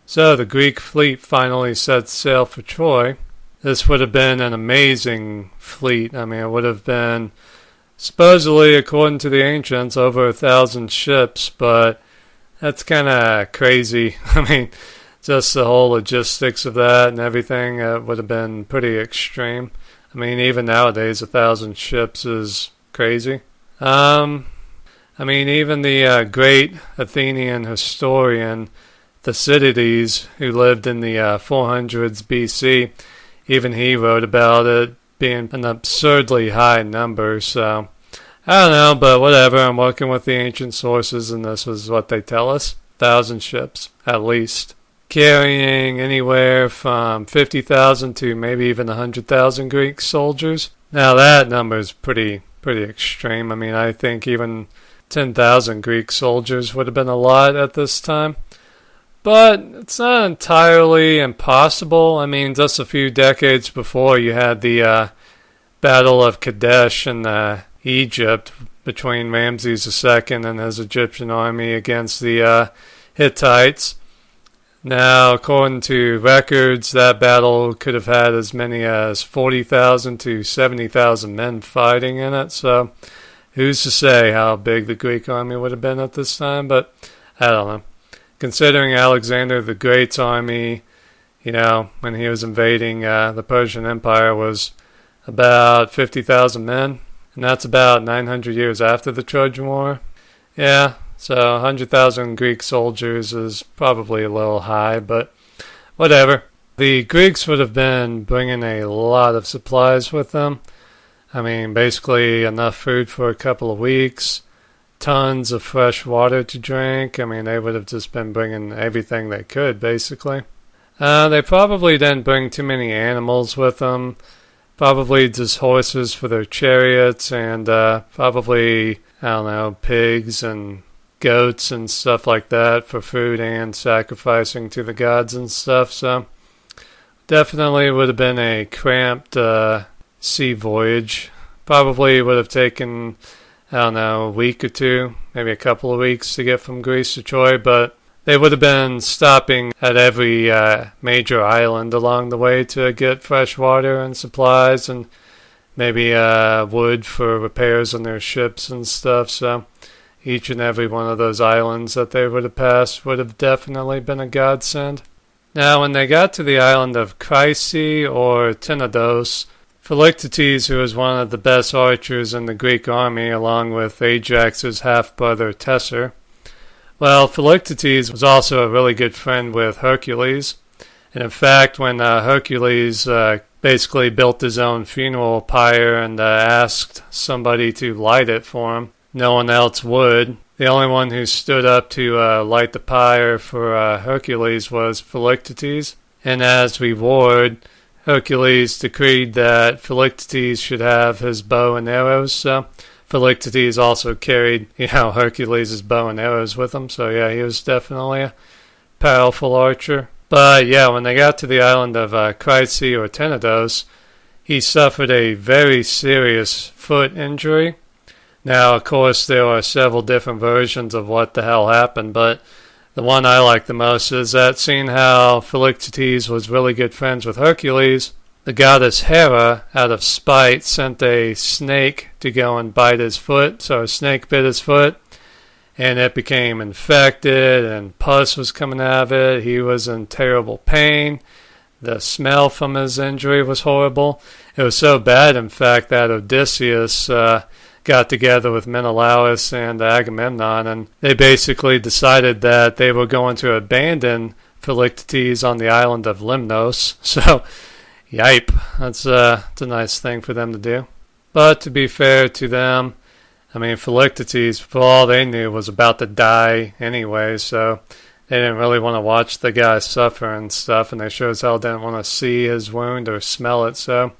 So the Greek fleet finally set sail for Troy. This would have been an amazing fleet. I mean, it would have been supposedly, according to the ancients, over 1,000 ships, but that's kind of crazy. I mean, just the whole logistics of that and everything would have been pretty extreme. I mean, even nowadays, 1,000 ships is crazy. I mean, even the great Athenian historian Thucydides, who lived in the 400s BC, even he wrote about it being an absurdly high number. So I don't know, but whatever. I'm working with the ancient sources, and this is what they tell us: 1,000 ships at least, carrying anywhere from 50,000 to maybe even 100,000 Greek soldiers. Now that number is pretty extreme. I mean, I think even 10,000 Greek soldiers would have been a lot at this time. But it's not entirely impossible. I mean, just a few decades before, you had the Battle of Kadesh in Egypt between Ramses II and his Egyptian army against the Hittites. Now, according to records, that battle could have had as many as 40,000 to 70,000 men fighting in it. So, who's to say how big the Greek army would have been at this time? But I don't know. Considering Alexander the Great's army, when he was invading the Persian Empire, was about 50,000 men, and that's about 900 years after the Trojan War. Yeah, so 100,000 Greek soldiers is probably a little high, but whatever. The Greeks would have been bringing a lot of supplies with them. I mean, basically enough food for a couple of weeks. Tons of fresh water to drink. I mean, they would have just been bringing everything they could, basically. They probably didn't bring too many animals with them. Probably just horses for their chariots and probably, I don't know, pigs and goats and stuff like that for food and sacrificing to the gods and stuff. So definitely would have been a cramped sea voyage. Probably would have taken, I don't know, a week or two, maybe a couple of weeks to get from Greece to Troy, but they would have been stopping at every major island along the way to get fresh water and supplies and maybe wood for repairs on their ships and stuff. So each and every one of those islands that they would have passed would have definitely been a godsend. Now, when they got to the island of Chryse or Tenedos, Philoctetes, who was one of the best archers in the Greek army, along with Ajax's half-brother Teucer. Well, Philoctetes was also a really good friend with Hercules. And in fact, when Hercules basically built his own funeral pyre and asked somebody to light it for him, no one else would. The only one who stood up to light the pyre for Hercules was Philoctetes. And as reward, Hercules decreed that Philoctetes should have his bow and arrows, so Philoctetes also carried, Hercules' bow and arrows with him, so yeah, he was definitely a powerful archer. But yeah, when they got to the island of Chryse or Tenedos, he suffered a very serious foot injury. Now, of course, there are several different versions of what the hell happened, but the one I like the most is that seeing how Philoctetes was really good friends with Hercules, the goddess Hera, out of spite, sent a snake to go and bite his foot. So a snake bit his foot, and it became infected, and pus was coming out of it. He was in terrible pain. The smell from his injury was horrible. It was so bad, in fact, that Odysseus got together with Menelaus and Agamemnon, and they basically decided that they were going to abandon Philoctetes on the island of Lemnos. So, yipe, that's a nice thing for them to do. But to be fair to them, I mean, Philoctetes, for all they knew, was about to die anyway, so they didn't really want to watch the guy suffer and stuff, and they sure as hell didn't want to see his wound or smell it, so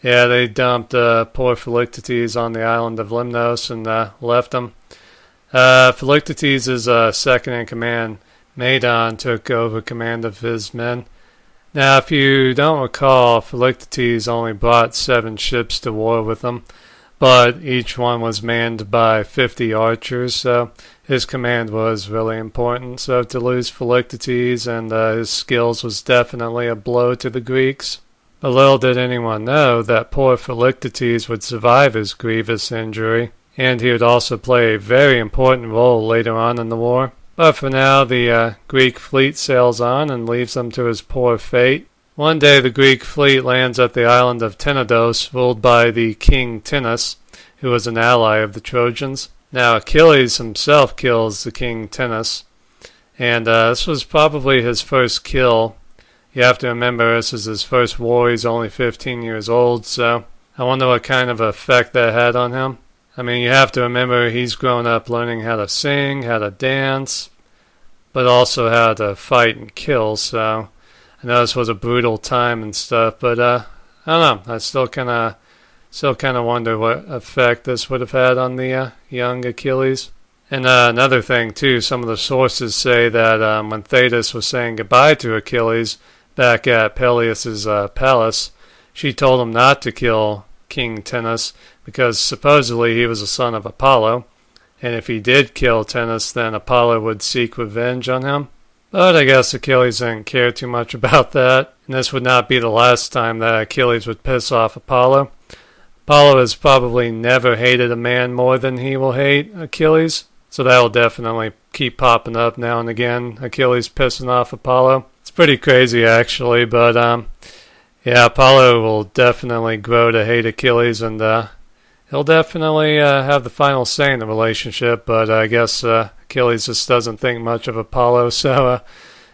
yeah, they dumped poor Philoctetes on the island of Lemnos and left him. Philoctetes' second-in-command, Medon, took over command of his men. Now, if you don't recall, Philoctetes only brought 7 ships to war with him, but each one was manned by 50 archers, so his command was really important. So to lose Philoctetes and his skills was definitely a blow to the Greeks. But little did anyone know that poor Philoctetes would survive his grievous injury, and he would also play a very important role later on in the war. But for now, the Greek fleet sails on and leaves him to his poor fate. One day the Greek fleet lands at the island of Tenedos, ruled by the king Tinas, who was an ally of the Trojans. Now Achilles himself kills the king Tinas, and this was probably his first kill. You have to remember this is his first war. He's only 15 years old, so I wonder what kind of effect that had on him. I mean, you have to remember he's grown up learning how to sing, how to dance, but also how to fight and kill, so I know this was a brutal time and stuff, but I don't know. I still kind of wonder what effect this would have had on the young Achilles. And another thing too, some of the sources say that when Thetis was saying goodbye to Achilles back at Peleus's palace, she told him not to kill King Tinas because supposedly he was a son of Apollo, and if he did kill Tinas, then Apollo would seek revenge on him. But I guess Achilles didn't care too much about that, and this would not be the last time that Achilles would piss off Apollo. Apollo has probably never hated a man more than he will hate Achilles, so that will definitely keep popping up now and again, Achilles pissing off Apollo. It's pretty crazy actually, but yeah, Apollo will definitely grow to hate Achilles, and he'll definitely have the final say in the relationship, but I guess Achilles just doesn't think much of Apollo, so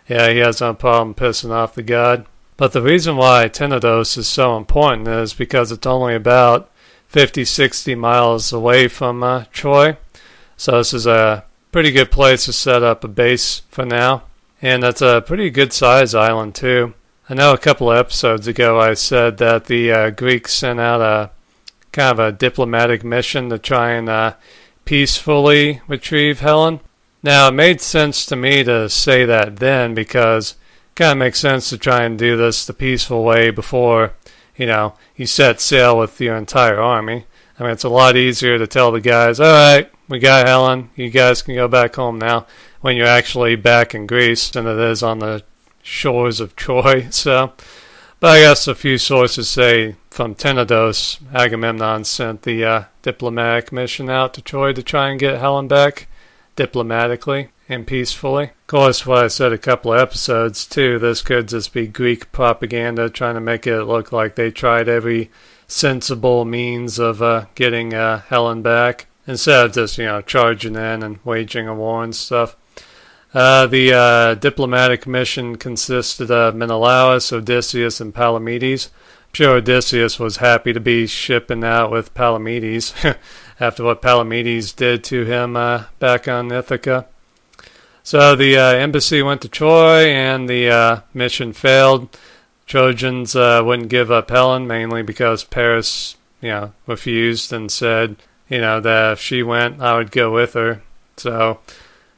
yeah, he has no problem pissing off the god. But the reason why Tenedos is so important is because it's only about 50-60 miles away from Troy, so this is a pretty good place to set up a base for now, and it's a pretty good sized island too. I know a couple of episodes ago I said that the Greeks sent out a kind of a diplomatic mission to try and peacefully retrieve Helen. Now, it made sense to me to say that then because it kind of makes sense to try and do this the peaceful way before, you set sail with your entire army. I mean, it's a lot easier to tell the guys, all right, we got Helen, you guys can go back home now, when you're actually back in Greece than it is on the shores of Troy. So, but I guess a few sources say from Tenedos, Agamemnon sent the diplomatic mission out to Troy to try and get Helen back diplomatically and peacefully. Of course, what I said a couple of episodes too, this could just be Greek propaganda trying to make it look like they tried every sensible means of getting Helen back instead of just, charging in and waging a war and stuff. The diplomatic mission consisted of Menelaus, Odysseus, and Palamedes. I'm sure Odysseus was happy to be shipping out with Palamedes after what Palamedes did to him back on Ithaca. So the embassy went to Troy, and the mission failed. Trojans wouldn't give up Helen, mainly because Paris, refused and said, that if she went, I would go with her. So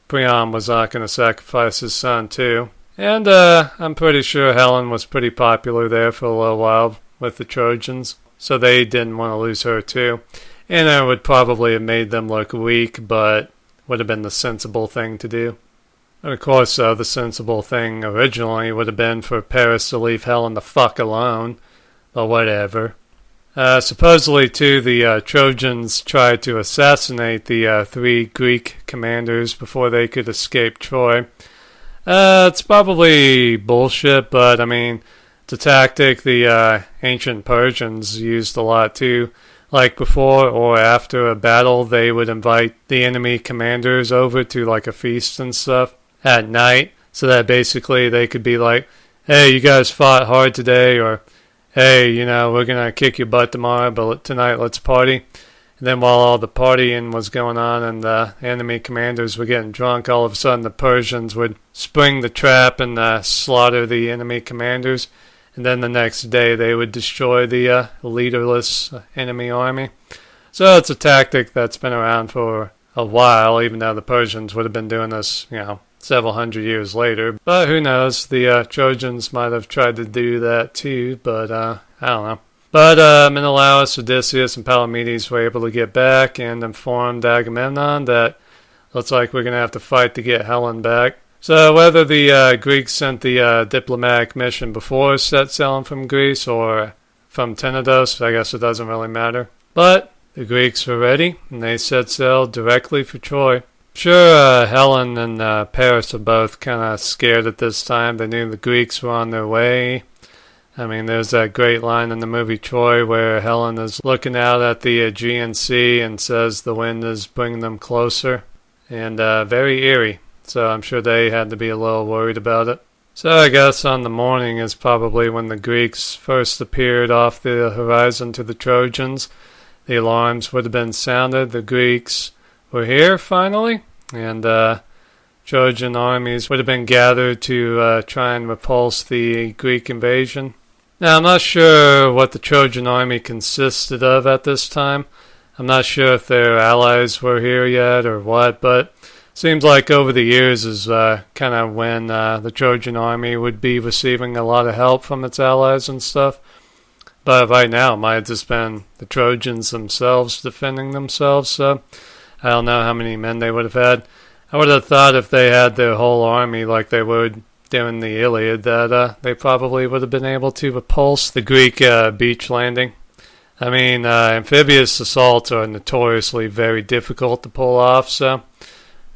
Priam was not going to sacrifice his son too. And I'm pretty sure Helen was pretty popular there for a little while with the Trojans, so they didn't want to lose her too. And it would probably have made them look weak, but would have been the sensible thing to do. And of course, the sensible thing originally would have been for Paris to leave Helen the fuck alone, but whatever. Supposedly, too, the Trojans tried to assassinate the 3 Greek commanders before they could escape Troy. It's probably bullshit, but I mean, it's a tactic the ancient Persians used a lot too. Like before or after a battle, they would invite the enemy commanders over to like a feast and stuff at night, so that basically they could be like, hey, you guys fought hard today, or hey, we're going to kick your butt tomorrow, but tonight let's party. And then while all the partying was going on and the enemy commanders were getting drunk, all of a sudden the Persians would spring the trap and slaughter the enemy commanders. And then the next day they would destroy the leaderless enemy army. So it's a tactic that's been around for a while, even though the Persians would have been doing this, several hundred years later. But who knows, the Trojans might have tried to do that too, but I don't know. But Menelaus, Odysseus, and Palamedes were able to get back and informed Agamemnon that looks like we're going to have to fight to get Helen back. So whether the Greeks sent the diplomatic mission before set sailing from Greece or from Tenedos, I guess it doesn't really matter. But the Greeks were ready, and they set sail directly for Troy. Sure, Helen and Paris are both kind of scared at this time. They knew the Greeks were on their way. I mean, there's that great line in the movie Troy where Helen is looking out at the Aegean Sea and says the wind is bringing them closer. And very eerie, so I'm sure they had to be a little worried about it. So I guess on the morning is probably when the Greeks first appeared off the horizon to the Trojans. The alarms would have been sounded. The Greeks were here finally, and Trojan armies would have been gathered to try and repulse the Greek invasion. Now, I'm not sure what the Trojan army consisted of at this time. I'm not sure if their allies were here yet or what, but seems like over the years is kind of when the Trojan army would be receiving a lot of help from its allies and stuff. But right now, it might have just been the Trojans themselves defending themselves, so I don't know how many men they would have had. I would have thought if they had their whole army like they would during the Iliad, that they probably would have been able to repulse the Greek beach landing. I mean, amphibious assaults are notoriously very difficult to pull off, so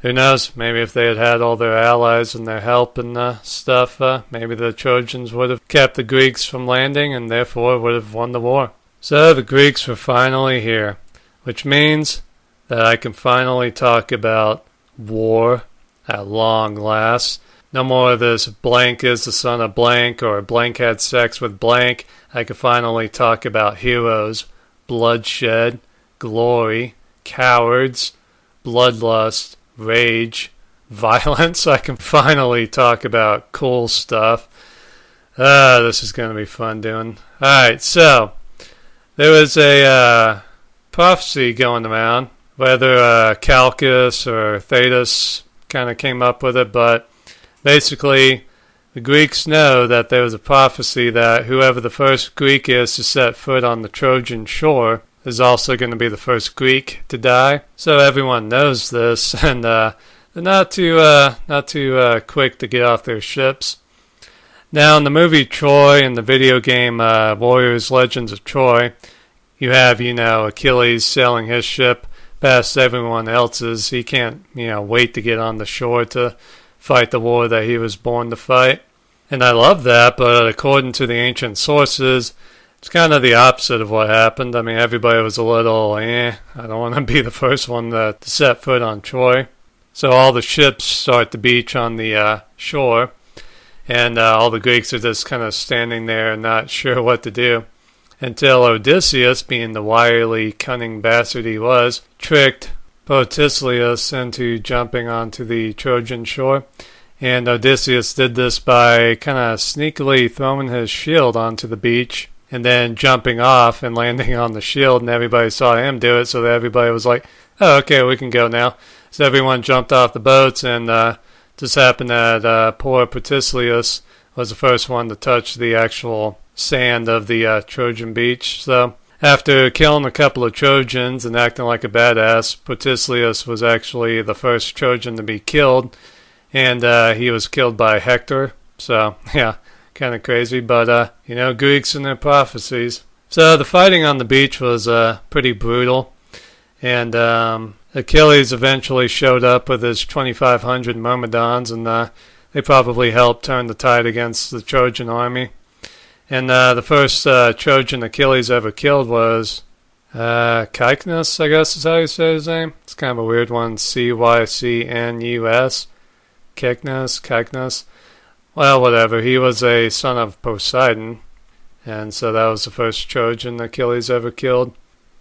who knows, maybe if they had had all their allies and their help and stuff, maybe the Trojans would have kept the Greeks from landing and therefore would have won the war. So the Greeks were finally here, which means that I can finally talk about war at long last. No more of this blank is the son of blank or blank had sex with blank. I can finally talk about heroes, bloodshed, glory, cowards, bloodlust, rage, violence. I can finally talk about cool stuff. This is going to be fun doing. Alright, so there was a prophecy going around, whether Calchas or Thetis kind of came up with it, but basically the Greeks know that there was a prophecy that whoever the first Greek is to set foot on the Trojan shore is also going to be the first Greek to die. So everyone knows this, and they're not too quick to get off their ships. Now, in the movie Troy and the video game Warriors Legends of Troy, you have, Achilles sailing his ship past everyone else's. He can't, wait to get on the shore to fight the war that he was born to fight. And I love that, but according to the ancient sources, it's kind of the opposite of what happened. I mean, everybody was a little, I don't want to be the first one to set foot on Troy. So all the ships start to beach on the shore, and all the Greeks are just kind of standing there and not sure what to do. Until Odysseus, being the wily, cunning bastard he was, tricked Protesilaus into jumping onto the Trojan shore. And Odysseus did this by kind of sneakily throwing his shield onto the beach and then jumping off and landing on the shield, and everybody saw him do it, so that everybody was like, oh, okay, we can go now. So everyone jumped off the boats, and just happened that poor Protesilaus was the first one to touch the actual sand of the Trojan beach. So after killing a couple of Trojans and acting like a badass, Protesilaus was actually the first Trojan to be killed, and he was killed by Hector. So, yeah, kind of crazy, but, Greeks and their prophecies. So the fighting on the beach was pretty brutal, and Achilles eventually showed up with his 2,500 Myrmidons, and they probably helped turn the tide against the Trojan army. And the first Trojan Achilles ever killed was Cycnus, I guess is how you say his name. It's kind of a weird one, Cycnus. Cycnus. Well, whatever. He was a son of Poseidon, and so that was the first Trojan Achilles ever killed.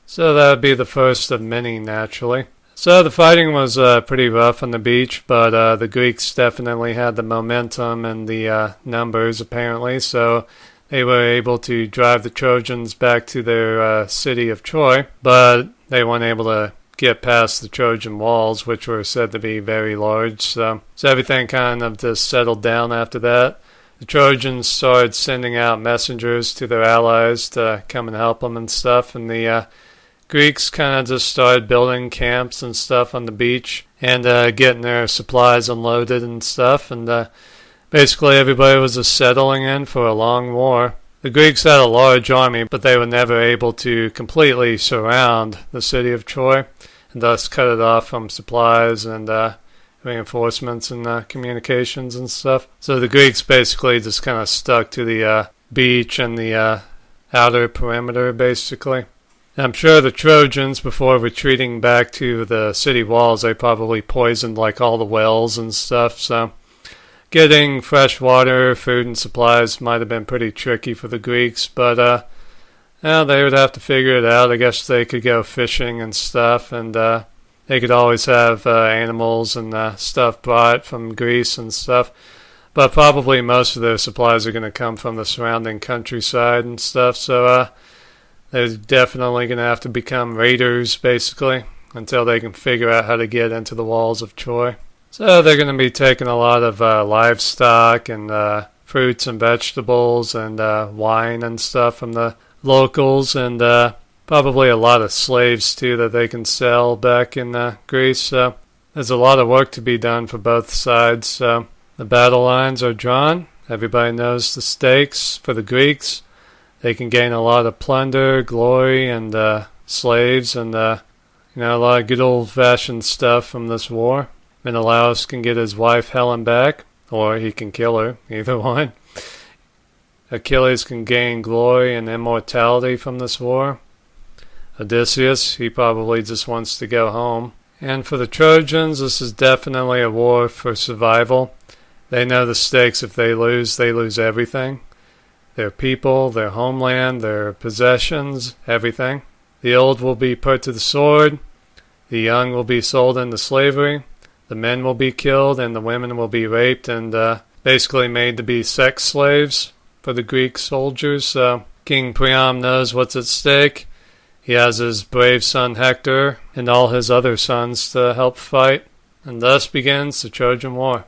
So that would be the first of many, naturally. So the fighting was pretty rough on the beach, but the Greeks definitely had the momentum and the numbers, apparently, so they were able to drive the Trojans back to their city of Troy, but they weren't able to get past the Trojan walls, which were said to be very large. So everything kind of just settled down after that. the Trojans started sending out messengers to their allies to come and help them and stuff, and the Greeks kind of just started building camps and stuff on the beach and getting their supplies unloaded and stuff, and basically everybody was just settling in for a long war. The Greeks had a large army, but they were never able to completely surround the city of Troy and thus cut it off from supplies and reinforcements and communications and stuff. So the Greeks basically just kind of stuck to the beach and the outer perimeter, basically. And I'm sure the Trojans, before retreating back to the city walls, they probably poisoned like all the wells and stuff, so getting fresh water, food, and supplies might have been pretty tricky for the Greeks, but they would have to figure it out. I guess they could go fishing and stuff, and they could always have animals and stuff brought from Greece and stuff. But probably most of their supplies are going to come from the surrounding countryside and stuff, so they're definitely going to have to become raiders, basically, until they can figure out how to get into the walls of Troy. So they're going to be taking a lot of livestock and fruits and vegetables and wine and stuff from the locals, and probably a lot of slaves too that they can sell back in Greece. So there's a lot of work to be done for both sides. So the battle lines are drawn. Everybody knows the stakes for the Greeks. They can gain a lot of plunder, glory, and slaves, and a lot of good old-fashioned stuff from this war. Menelaus can get his wife Helen back, or he can kill her, either one. Achilles can gain glory and immortality from this war. Odysseus, he probably just wants to go home. And for the Trojans, this is definitely a war for survival. They know the stakes. If they lose everything. Their people, their homeland, their possessions, everything. The old will be put to the sword. The young will be sold into slavery. The men will be killed, and the women will be raped and basically made to be sex slaves for the Greek soldiers. So King Priam knows what's at stake. He has his brave son Hector and all his other sons to help fight. And thus begins the Trojan War.